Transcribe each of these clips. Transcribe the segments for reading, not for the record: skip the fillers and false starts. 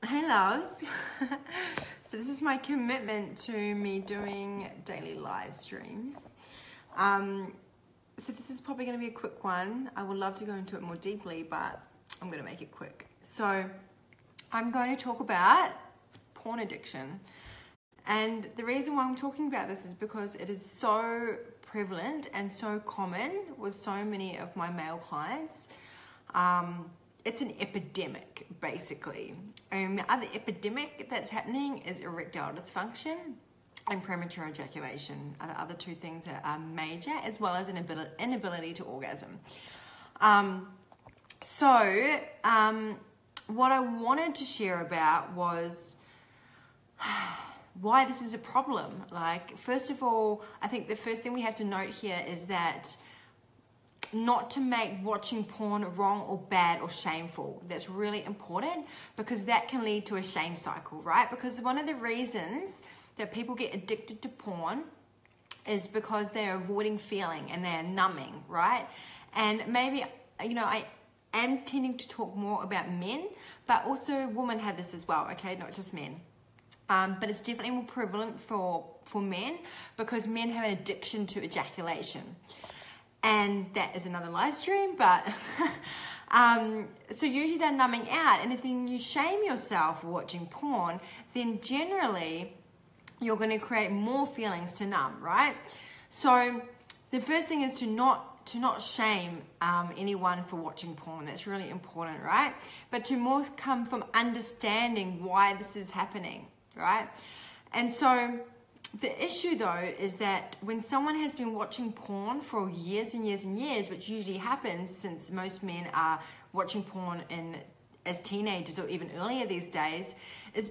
Hey loves. So this is my commitment to me doing daily live streams. So this is probably going to be a quick one. I would love to go into it more deeply, but I'm going to make it quick. So I'm going to talk about porn addiction. And the reason why I'm talking about this is because it is so prevalent and so common with so many of my male clients. It's an epidemic, basically. And the other epidemic that's happening is erectile dysfunction and premature ejaculation are the other two things that are major, as well as an inability to orgasm. What I wanted to share about was why this is a problem. Like, first of all, I think the first thing we have to note here is that not to make watching porn wrong or bad or shameful. That's really important because that can lead to a shame cycle, right? Because one of the reasons that people get addicted to porn is because they're avoiding feeling and they're numbing, right? And maybe, I am tending to talk more about men, but also women have this as well, okay? Not just men. But it's definitely more prevalent for men because men have an addiction to ejaculation. And that is another live stream, but so usually they're numbing out, and if then you shame yourself for watching porn, then generally you're going to create more feelings to numb, right? So the first thing is to not shame anyone for watching porn. That's really important, right? But to more come from understanding why this is happening, right? And so the issue though is that when someone has been watching porn for years and years and years, which usually happens since most men are watching porn as teenagers or even earlier these days, is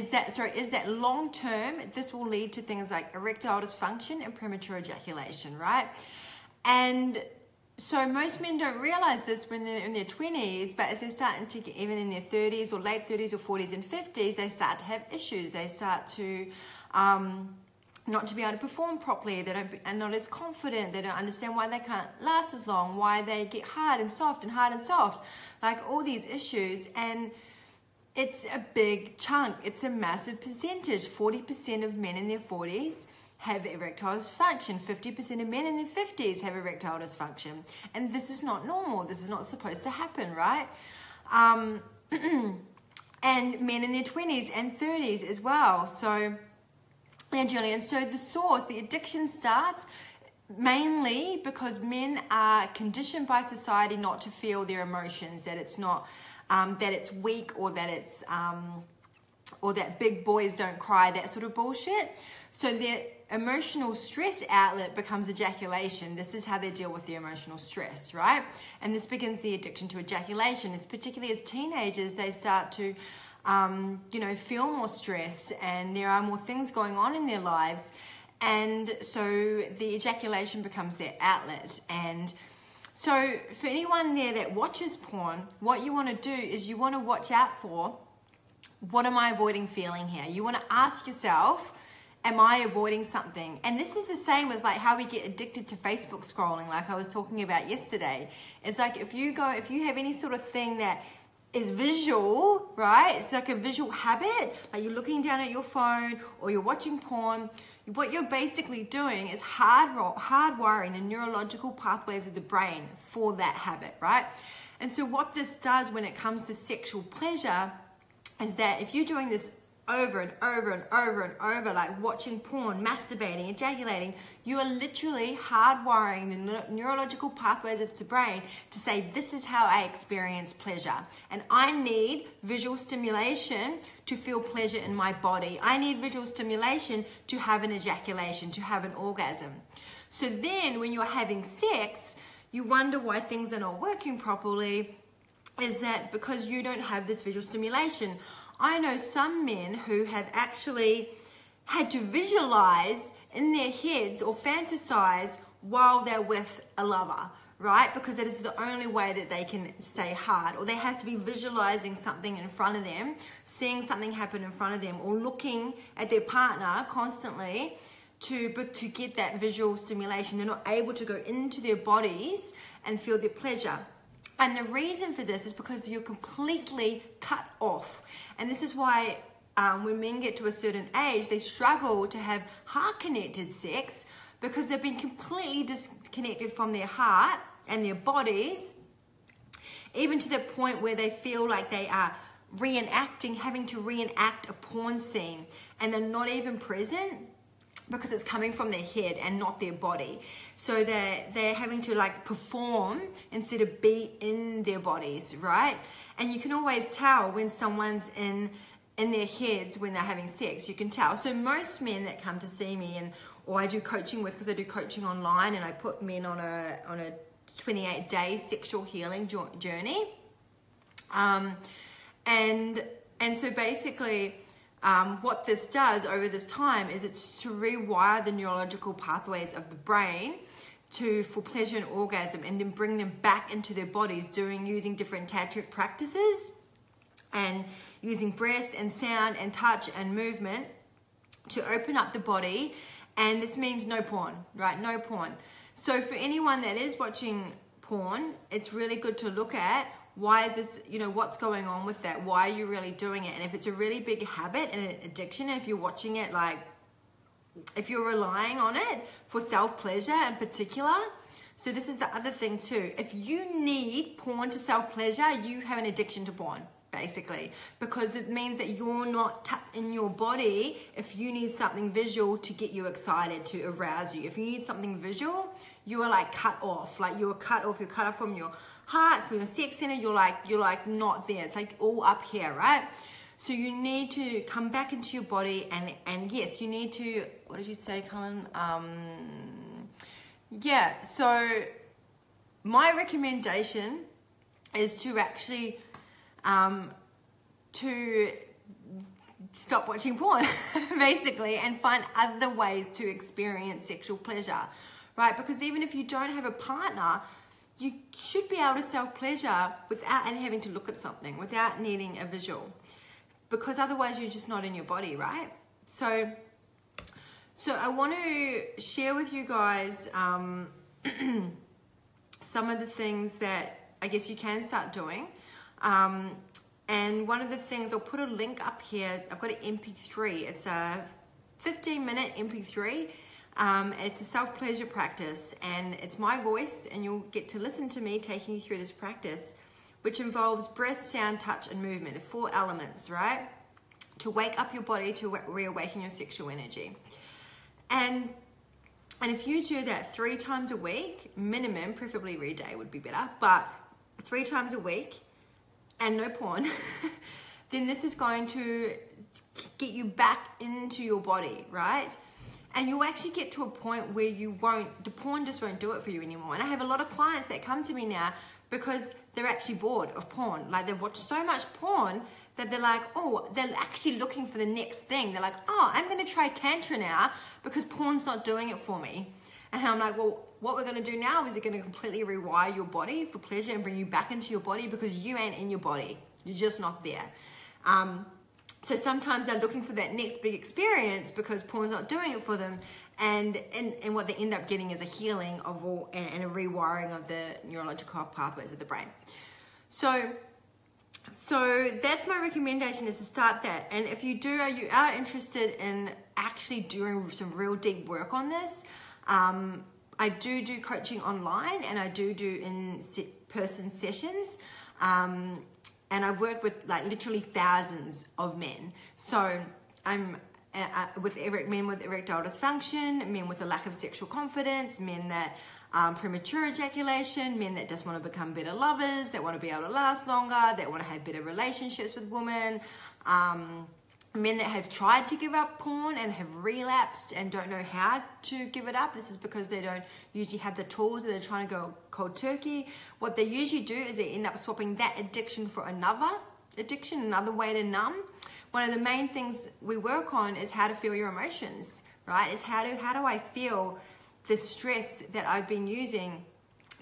that long term this will lead to things like erectile dysfunction and premature ejaculation, right? And so most men don't realize this when they're in their 20s, but as they're starting to get even in their 30s or late 30s or 40s and 50s, they start to have issues. They start to not to be able to perform properly. They are not as confident. They don't understand why they can't last as long, why they get hard and soft, like all these issues. And it's a big chunk. It's a massive percentage. 40% of men in their 40s have erectile dysfunction. 50% of men in their 50s have erectile dysfunction. And this is not normal. This is not supposed to happen, right? And men in their 20s and 30s as well. So, yeah, Julian, so the addiction starts mainly because men are conditioned by society not to feel their emotions, that it's not, that it's weak or that it's, or that big boys don't cry, that sort of bullshit. So their emotional stress outlet becomes ejaculation. This is how they deal with the emotional stress, right? And this begins the addiction to ejaculation. It's particularly as teenagers, they start to, feel more stress and there are more things going on in their lives. And so the ejaculation becomes their outlet. And so for anyone there that watches porn, what you want to do is you want to watch out for, what am I avoiding feeling here? You want to ask yourself, am I avoiding something? And this is the same with like how we get addicted to Facebook scrolling, like I was talking about yesterday. It's like if you have any sort of thing that is visual, right? It's like a visual habit, like you're looking down at your phone or you're watching porn. What you're basically doing is hardwiring the neurological pathways of the brain for that habit, right? And so what this does when it comes to sexual pleasure is that if you're doing this over and over and over and over, like watching porn, masturbating, ejaculating, you are literally hardwiring the neurological pathways of the brain to say, this is how I experience pleasure. And I need visual stimulation to feel pleasure in my body. I need visual stimulation to have an ejaculation, to have an orgasm. So then when you're having sex, you wonder why things are not working properly, is that because you don't have this visual stimulation. I know some men who have actually had to visualize in their heads or fantasize while they're with a lover, right? Because that is the only way that they can stay hard, or they have to be visualizing something in front of them, seeing something happen in front of them, or looking at their partner constantly to get that visual stimulation. They're not able to go into their bodies and feel their pleasure. And the reason for this is because you're completely cut off. And this is why when men get to a certain age, they struggle to have heart-connected sex because they've been completely disconnected from their heart and their bodies, even to the point where they feel like they are having to reenact a porn scene, and they're not even present because it's coming from their head and not their body. So they're having to like perform instead of be in their bodies, right? And you can always tell when someone's in their heads when they're having sex. You can tell. So most men that come to see me, or I do coaching with, because I do coaching online, and I put men on a 28-day sexual healing journey. And so basically, what this does over this time is it's to rewire the neurological pathways of the brain for pleasure and orgasm, and then bring them back into their bodies using different tantric practices and using breath and sound and touch and movement to open up the body. And this means no porn, right? No porn. So for anyone that is watching porn, it's really good to look at, why is this, what's going on with that? Why are you really doing it? And if it's a really big habit and an addiction, and if you're watching it, if you're relying on it for self-pleasure in particular. So this is the other thing too. If you need porn to self-pleasure, you have an addiction to porn, basically, because it means that you're not in your body. If you need something visual to get you excited, to arouse you, if you need something visual, you are cut off. You're cut off from your heart, from your sex center. You're not there. It's all up here, right? So you need to come back into your body, and yes, you need to, what did you say, Colin? Yeah, so my recommendation is to actually to stop watching porn, basically, and find other ways to experience sexual pleasure, right? Because even if you don't have a partner, you should be able to self-pleasure without having to look at something, without needing a visual, because otherwise you're just not in your body, right? So I want to share with you guys some of the things that I guess you can start doing. And one of the things, I'll put a link up here. I've got an MP3. It's a 15-minute MP3. It's a self-pleasure practice, and it's my voice, and you'll get to listen to me taking you through this practice, which involves breath, sound, touch, and movement, the 4 elements, right? To wake up your body, to reawaken your sexual energy. And if you do that 3 times a week, minimum, preferably every day would be better, but 3 times a week, and no porn, then this is going to get you back into your body, right? And you'll actually get to a point where the porn just won't do it for you anymore. And I have a lot of clients that come to me now because they're actually bored of porn. They've watched so much porn that they're they're actually looking for the next thing. They're like, I'm gonna try Tantra now because porn's not doing it for me. And I'm like, well, what we're gonna do now is you're gonna completely rewire your body for pleasure and bring you back into your body, because you ain't in your body. You're just not there. So sometimes they're looking for that next big experience because porn's not doing it for them, and what they end up getting is a healing of and a rewiring of the neurological pathways of the brain. So that's my recommendation, is to start that. And if you are interested in actually doing some real deep work on this, I do coaching online, and I do in-person sessions. And I've worked with literally thousands of men. So I'm with men with erectile dysfunction, men with a lack of sexual confidence, men that premature ejaculation, men that just want to become better lovers, that want to be able to last longer, that want to have better relationships with women, men that have tried to give up porn and have relapsed and don't know how to give it up. This is because they don't usually have the tools, and they're trying to go cold turkey. What they usually do is they end up swapping that addiction for another addiction, another way to numb. One of the main things we work on is how to feel your emotions, right? Is how do I feel the stress that I've been using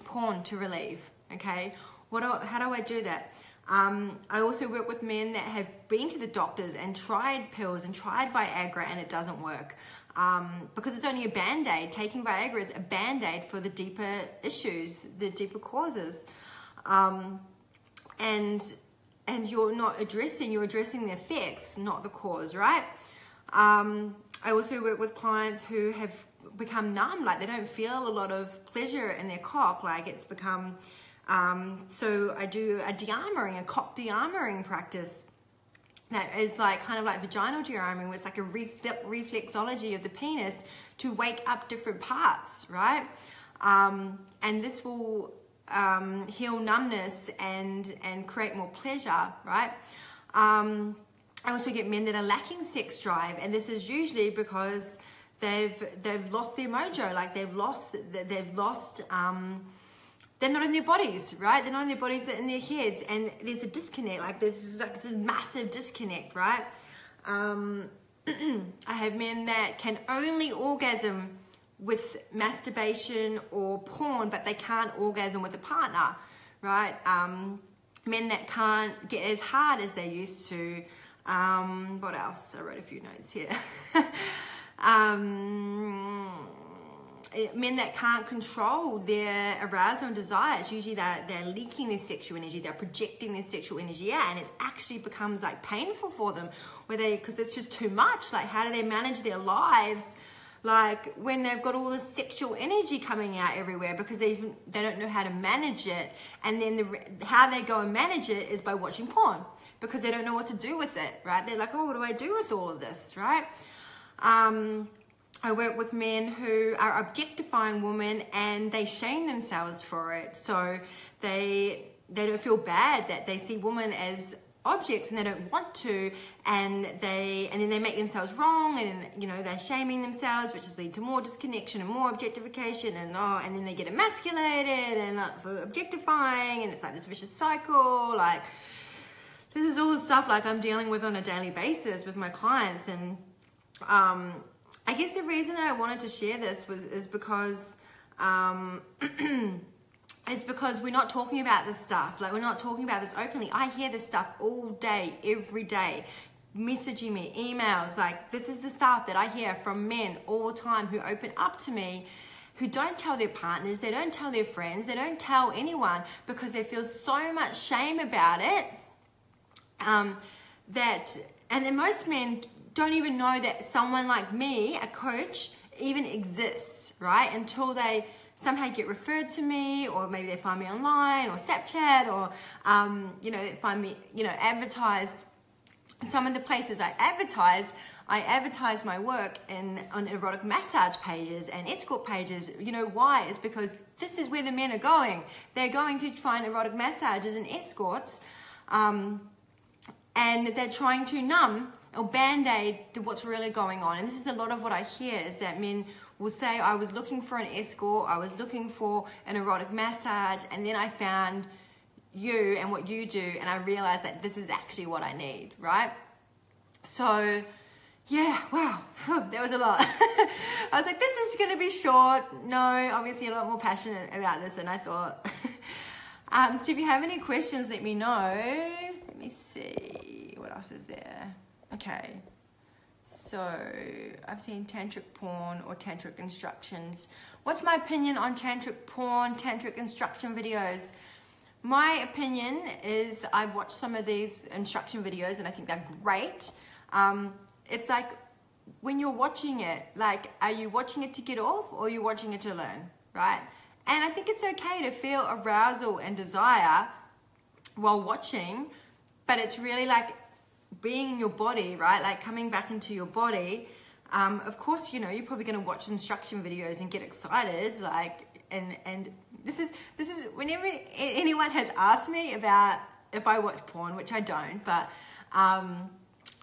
porn to relieve, okay? How do I do that? I also work with men that have been to the doctors and tried pills and tried Viagra, and it doesn't work, because it's only a Band-Aid. Taking Viagra is a Band-Aid for the deeper issues, the deeper causes. And you're addressing the effects, not the cause, right? I also work with clients who have become numb, like they don't feel a lot of pleasure in their cock, like it's become, so I do a cock de-armoring practice that is like kind of like vaginal de-armoring, where it's like a reflexology of the penis to wake up different parts, right? And this will heal numbness and create more pleasure, right? I also get men that are lacking sex drive, and this is usually because they've lost their mojo, like they're not in their bodies, right? They're not in their bodies, they're in their heads, and there's a disconnect, like there's like a massive disconnect, right? I have men that can only orgasm with masturbation or porn, but they can't orgasm with a partner, right? Men that can't get as hard as they used to. What else? I wrote a few notes here. Men that can't control their arousal and desires, usually they're leaking their sexual energy, they're projecting their sexual energy out, and it actually becomes like painful for them, because it's just too much. Like, how do they manage their lives, like when they've got all this sexual energy coming out everywhere, because they don't know how to manage it? And then how they go and manage it is by watching porn, because they don't know what to do with it, right? They're like, oh, what do I do with all of this, right? I work with men who are objectifying women and they shame themselves for it. So they don't feel bad that they see women as objects and they don't want to, and then they make themselves wrong, and they're shaming themselves, which is lead to more disconnection and more objectification, and then they get emasculated and for objectifying, and it's like this vicious cycle. Like, this is all the stuff like I'm dealing with on a daily basis with my clients. And I guess the reason that I wanted to share this is because we're not talking about this stuff. Like, we're not talking about this openly. I hear this stuff all day, every day, messaging me, emails. Like, this is the stuff that I hear from men all the time who open up to me, who don't tell their partners, they don't tell their friends, they don't tell anyone, because they feel so much shame about it. And then most men don't even know that someone like me, a coach, even exists, right? Until they somehow get referred to me, or maybe they find me online or Snapchat, or they find me, advertised. Some of the places I advertise my work on erotic massage pages and escort pages. Why? It's because this is where the men are going. They're going to find erotic massages and escorts, and they're trying to numb or band-aid what's really going on. And this is a lot of what I hear, is that men will say, I was looking for an escort, I was looking for an erotic massage, and then I found you and what you do, and I realized that this is actually what I need, right? So, yeah, wow, that was a lot. I was like, this is gonna be short. No, obviously a lot more passionate about this than I thought. So if you have any questions, let me know. Let me see, what else is there? Okay, so I've seen tantric porn or tantric instructions. What's my opinion on tantric porn, tantric instruction videos? My opinion is I've watched some of these instruction videos and I think they're great. It's like, when you're watching it, like, are you watching it to get off, or are you watching it to learn, right? And I think it's okay to feel arousal and desire while watching, but it's really like being in your body, right? Like coming back into your body. Of course, you're probably going to watch instruction videos and get excited, like, and this is whenever anyone has asked me about if I watch porn, which I don't, but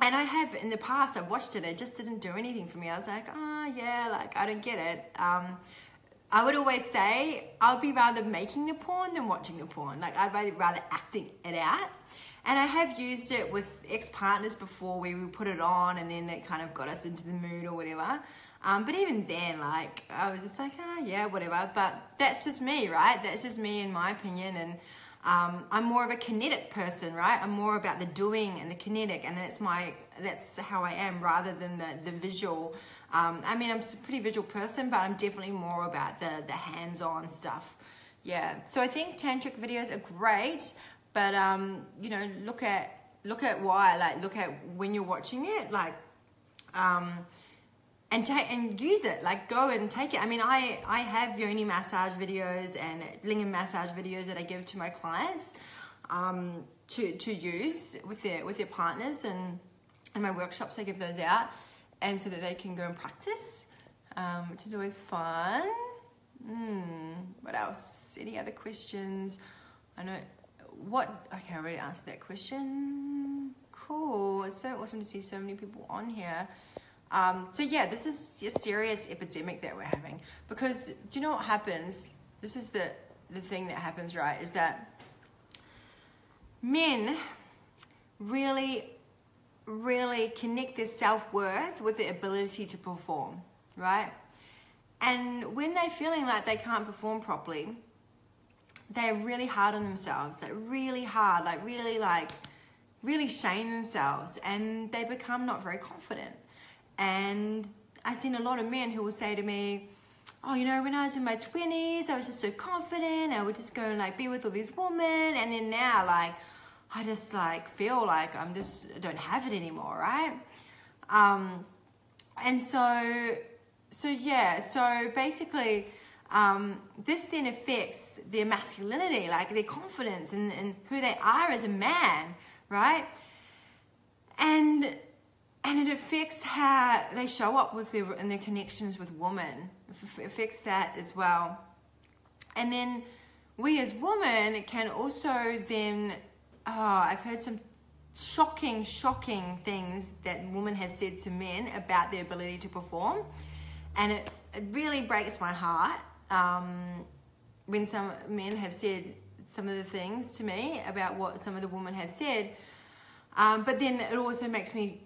and I have in the past, I've watched it, it just didn't do anything for me. I was like, oh yeah, like, I don't get it. I would always say I'll be rather making the porn than watching the porn. Like, I'd rather acting it out. And I have used it with ex-partners before, where we put it on and then it kind of got us into the mood or whatever. But even then, like, I was just like, yeah, whatever. But that's just me, right? That's just me, in my opinion. And I'm more of a kinetic person, right? I'm more about the doing and the kinetic, and that's how I am, rather than the visual. I mean, I'm a pretty visual person, but I'm definitely more about the hands-on stuff. Yeah, so I think tantric videos are great, but you know, look at why, like look at when you're watching it, like and use it, like go and take it. I mean, I have yoni massage videos and lingam massage videos that I give to my clients to use with their partners, and in my workshops I give those out, and so that they can go and practice, which is always fun. What else? Any other questions? I know okay, I already answered that question. Cool. It's so awesome to see so many people on here. So yeah, this is a serious epidemic that we're having, because do you know what happens? This is the thing that happens, right? Is that men really, really connect their self-worth with their ability to perform, right? And when they're feeling like they can't perform properly, they're really hard on themselves. They're really hard, really shame themselves, and they become not very confident. And I've seen a lot of men who will say to me, oh, you know, when I was in my 20s, I was just so confident. I would just go and like be with all these women. And then now, like, I just like feel like I don't have it anymore, right? And so yeah, so basically, this then affects their masculinity, like their confidence and who they are as a man, right? And it affects how they show up in their connections with women. It affects that as well. And then we as women can also then, I've heard some shocking things that women have said to men about their ability to perform. And it really breaks my heart when some men have said some of the things to me about what some of the women have said. But then it also makes me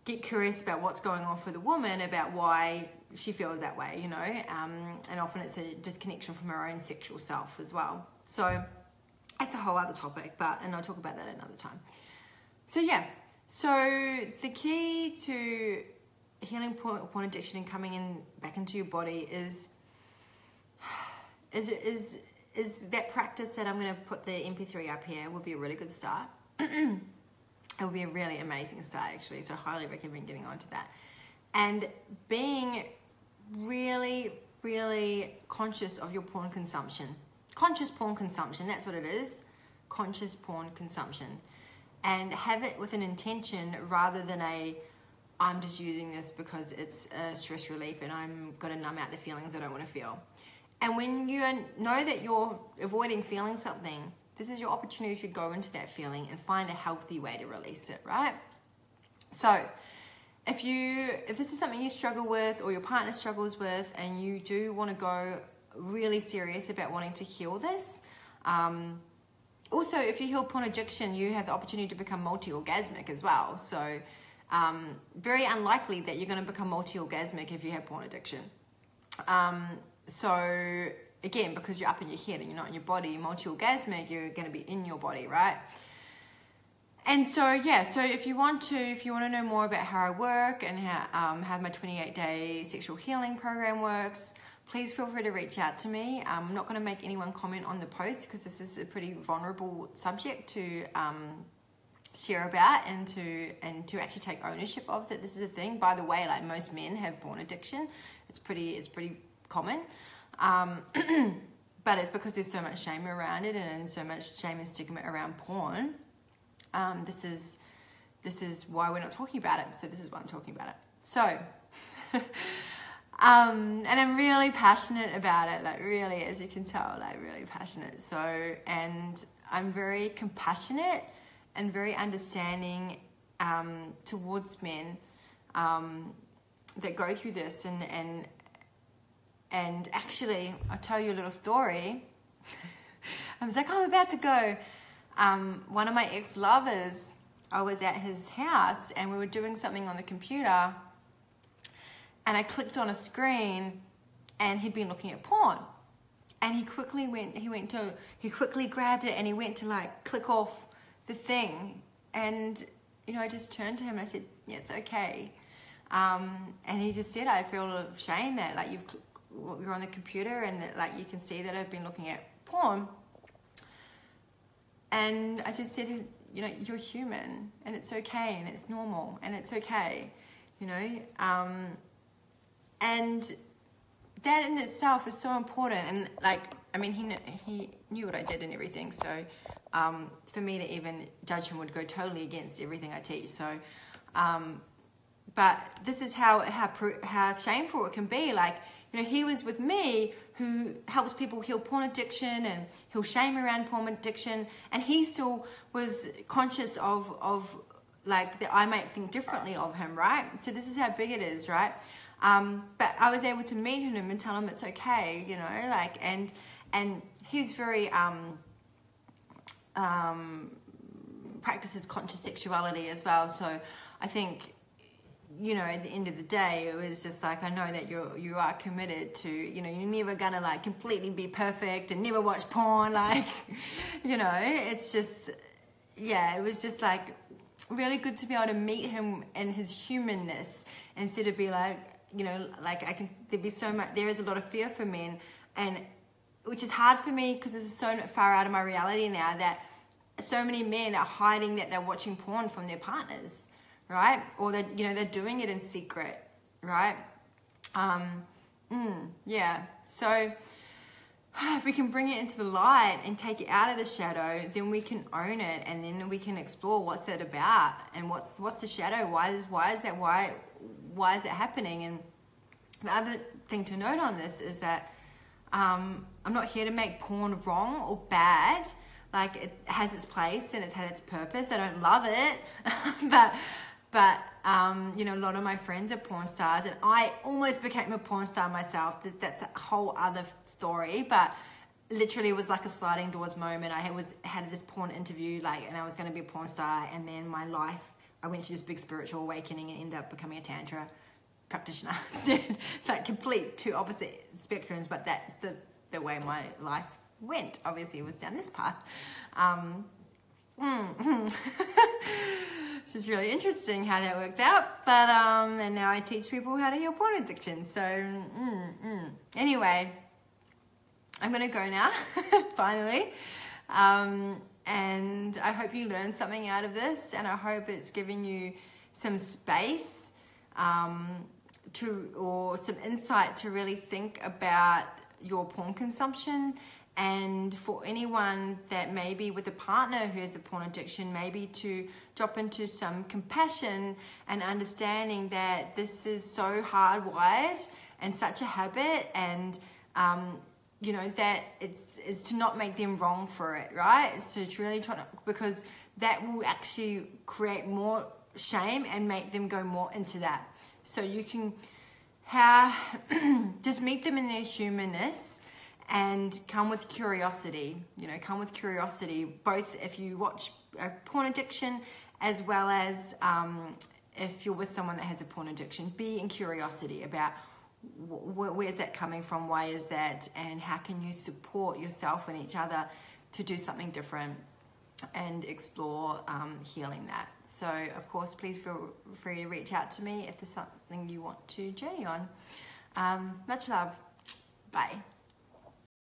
get curious about what's going on for the woman, about why she feels that way, you know. And often it's a disconnection from her own sexual self as well. So that's a whole other topic, and I'll talk about that another time. So yeah, so the key to healing porn addiction and coming back into your body is that practice that I'm going to put the MP3 up here will be a really good start. It will be a really amazing start, actually, so I highly recommend getting onto that. And being really, really conscious of your porn consumption. Conscious porn consumption, that's what it is. Conscious porn consumption. And have it with an intention rather than I'm just using this because it's a stress relief and I'm going to numb out the feelings I don't want to feel. And when you know that you're avoiding feeling something, this is your opportunity to go into that feeling and find a healthy way to release it, right? So if this is something you struggle with or your partner struggles with and you do want to go really serious about wanting to heal this, also if you heal porn addiction, you have the opportunity to become multi-orgasmic as well. So very unlikely that you're going to become multi-orgasmic if you have porn addiction. So again, because you're up in your head and you're not in your body, multi-orgasmic, you're going to be in your body, right? And so yeah, so if you want to know more about how I work and how my 28-day sexual healing program works, please feel free to reach out to me. I'm not going to make anyone comment on the post because this is a pretty vulnerable subject to share about and to actually take ownership of, that this is a thing. By the way, like most men have porn addiction. It's pretty common. But it's because there's so much shame around it and so much shame and stigma around porn. This is why we're not talking about it. So this is why I'm talking about it. So, and I'm really passionate about it, like really, as you can tell, like really passionate. So, and I'm very compassionate and very understanding towards men that go through this. And actually, I'll tell you a little story. I was like, I'm about to go. One of my ex-lovers, I was at his house and we were doing something on the computer and I clicked on a screen and he'd been looking at porn. And he quickly grabbed it and he went to like click off the thing. And, you know, I just turned to him and I said, yeah, it's okay. And he just said, I feel shame that like you've you're on the computer and that, like, you can see that I've been looking at porn. And I just said, you know, you're human and it's okay and it's normal and it's okay, you know. And that in itself is so important. And like, I mean, he knew what I did and everything. So for me to even judge him would go totally against everything I teach. So, but this is how shameful it can be. Like, you know, he was with me who helps people heal porn addiction and heal shame around porn addiction. And he still was conscious of like that I might think differently of him, right? So this is how big it is, right? But I was able to meet him and tell him it's okay, you know, like, and he's very, practices conscious sexuality as well. So I think, you know, at the end of the day, it was just like, I know that you are committed to, you know, you're never gonna like completely be perfect and never watch porn, like, you know, it's just, yeah, it was just like really good to be able to meet him in his humanness instead of be like, you know, like there is a lot of fear for men, and which is hard for me because this is so far out of my reality now that so many men are hiding that they're watching porn from their partners, right? Or that, you know, they're doing it in secret, right? Yeah. So if we can bring it into the light and take it out of the shadow, then we can own it, and then we can explore what's that about and what's the shadow. Why is that happening? And the other thing to note on this is that I'm not here to make porn wrong or bad. Like, it has its place and it's had its purpose. I don't love it, but you know, a lot of my friends are porn stars, and I almost became a porn star myself. That's a whole other story, but literally it was like a sliding doors moment. I had this porn interview, like, and I was going to be a porn star, and then my life, I went through this big spiritual awakening and ended up becoming a tantra practitioner instead. Like, complete two opposite spectrums, but that's the way my life went. Obviously it was down this path. It's just really interesting how that worked out, but and now I teach people how to heal porn addiction. So anyway, I'm gonna go now finally, and I hope you learned something out of this, and I hope it's giving you some space or some insight to really think about your porn consumption. And for anyone that may be with a partner who has a porn addiction, maybe to drop into some compassion and understanding that this is so hardwired and such a habit, and you know, that it's to not make them wrong for it, right? It's to really try to, because that will actually create more shame and make them go more into that. So you can just meet them in their humanness and come with curiosity, you know, both if you watch a porn addiction as well as if you're with someone that has a porn addiction. Be in curiosity about where's that coming from, why is that, and how can you support yourself and each other to do something different and explore healing that. So, of course, please feel free to reach out to me if there's something you want to journey on. Much love. Bye.